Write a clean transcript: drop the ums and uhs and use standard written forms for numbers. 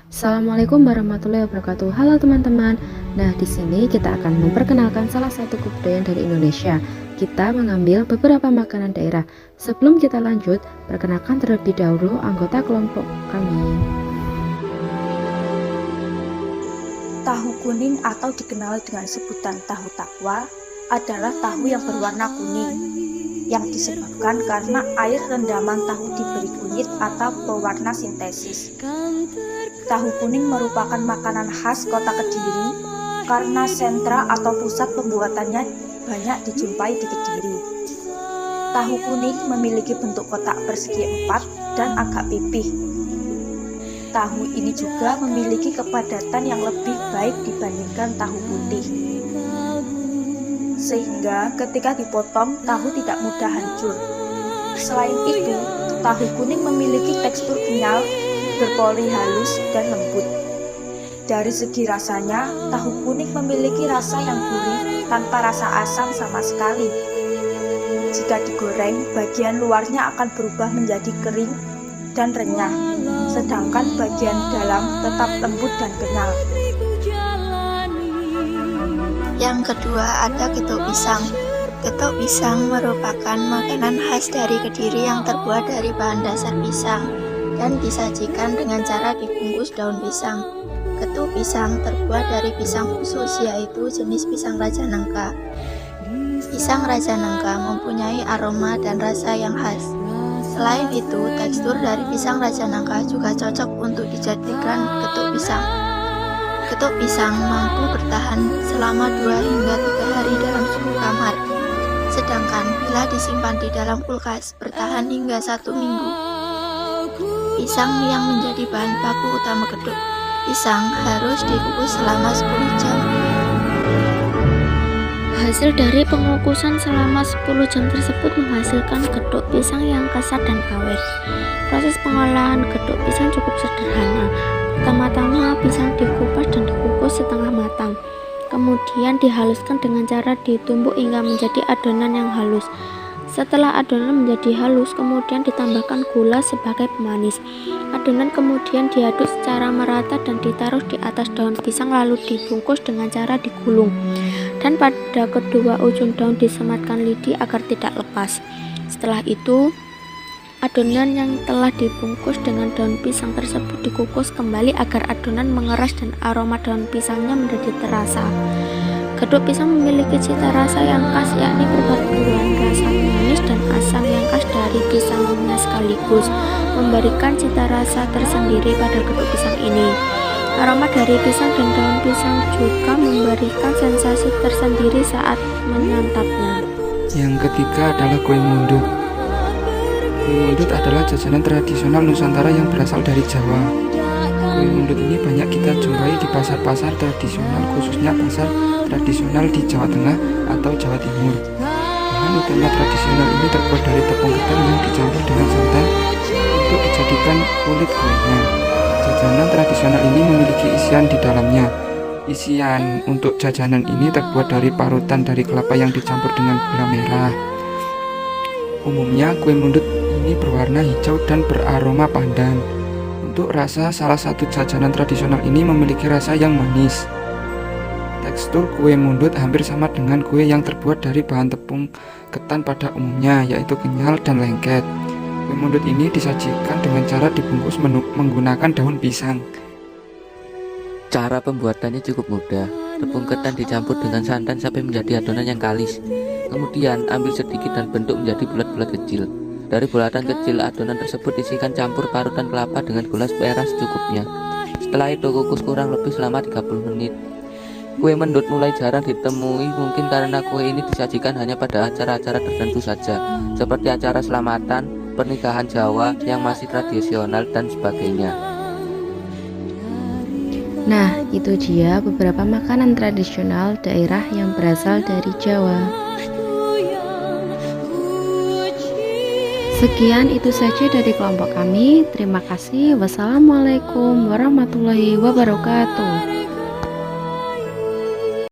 Assalamualaikum warahmatallahi wabarakatuh. Halo teman-teman. Nah, di sini kita akan memperkenalkan salah satu kebudayaan dari Indonesia. Kita mengambil beberapa makanan daerah. Sebelum kita lanjut, perkenalkan terlebih dahulu anggota kelompok kami. Tahu kuning atau dikenal dengan sebutan tahu takwa adalah tahu yang berwarna kuning yang disebabkan karena air rendaman tahu diberi kunyit atau pewarna sintesis. Tahu kuning merupakan makanan khas kota Kediri karena sentra atau pusat pembuatannya banyak dijumpai di Kediri. Tahu kuning memiliki bentuk kotak persegi 4 dan agak pipih. Tahu ini juga memiliki kepadatan yang lebih baik dibandingkan tahu putih, sehingga ketika dipotong tahu tidak mudah hancur. Selain itu, tahu kuning memiliki tekstur kenyal, berpori halus dan lembut. Dari segi rasanya, tahu kuning memiliki rasa yang gurih tanpa rasa asam sama sekali. Jika digoreng, bagian luarnya akan berubah menjadi kering dan renyah, sedangkan bagian dalam tetap lembut dan kenyal. Yang kedua ada getuk pisang. Getuk pisang merupakan makanan khas dari Kediri yang terbuat dari bahan dasar pisang dan disajikan dengan cara dibungkus daun pisang. Getuk pisang terbuat dari pisang khusus, yaitu jenis pisang Raja Nangka. Pisang Raja Nangka mempunyai aroma dan rasa yang khas. Selain itu, tekstur dari pisang Raja Nangka juga cocok untuk dijadikan getuk pisang. Getuk pisang mampu bertahan selama 2 hingga 3 hari dalam suhu kamar, sedangkan bila disimpan di dalam kulkas bertahan hingga 1 minggu. Pisang yang menjadi bahan baku utama getuk pisang harus dikukus selama 10 jam. Hasil dari pengukusan selama 10 jam tersebut menghasilkan getuk pisang yang kasar dan awet. Proses pengolahan getuk pisang cukup sederhana. Pertama-tama pisang dikupas dan dikukus setengah matang. Kemudian dihaluskan dengan cara ditumbuk hingga menjadi adonan yang halus. Setelah adonan menjadi halus, kemudian ditambahkan gula sebagai pemanis. Adonan kemudian diaduk secara merata dan ditaruh di atas daun pisang lalu dibungkus dengan cara digulung. Dan pada kedua ujung daun disematkan lidi agar tidak lepas. Setelah itu, adonan yang telah dibungkus dengan daun pisang tersebut dikukus kembali agar adonan mengeras dan aroma daun pisangnya menjadi terasa. Getuk pisang memiliki cita rasa yang khas, yakni perpaduan rasa manis dan asam yang khas dari pisangnya sekaligus memberikan cita rasa tersendiri pada getuk pisang ini. Aroma dari pisang dan daun pisang juga memberikan sensasi tersendiri saat menyantapnya. Yang ketiga adalah kue mundut. Kue mundut adalah jajanan tradisional Nusantara yang berasal dari Jawa. Kue mundut ini banyak kita jumpai di pasar-pasar tradisional, khususnya pasar tradisional di Jawa Tengah atau Jawa Timur. Bahan utama tradisional ini terbuat dari tepung ketan yang dicampur dengan santan untuk dijadikan kulit kuenya. Jajanan tradisional ini memiliki isian di dalamnya. Isian untuk jajanan ini terbuat dari parutan dari kelapa yang dicampur dengan gula merah. Umumnya kue mundut ini berwarna hijau dan beraroma pandan. Untuk rasa, salah satu jajanan tradisional ini memiliki rasa yang manis. Tekstur kue mundut hampir sama dengan kue yang terbuat dari bahan tepung ketan pada umumnya, yaitu kenyal dan lengket. Kue mundut ini disajikan dengan cara dibungkus menggunakan daun pisang. Cara pembuatannya cukup mudah. Tepung ketan dicampur dengan santan sampai menjadi adonan yang kalis. Kemudian ambil sedikit dan bentuk menjadi bulat-bulat kecil. Dari bulatan kecil adonan tersebut isikan campur parutan kelapa dengan gula merah secukupnya. Setelah itu kukus kurang lebih selama 30 menit. Kue mendut mulai jarang ditemui, mungkin karena kue ini disajikan hanya pada acara-acara tertentu saja, seperti acara selamatan, pernikahan Jawa yang masih tradisional dan sebagainya. Nah, itu dia beberapa makanan tradisional daerah yang berasal dari Jawa. Sekian itu saja dari kelompok kami. Terima kasih. Wassalamualaikum warahmatullahi wabarakatuh.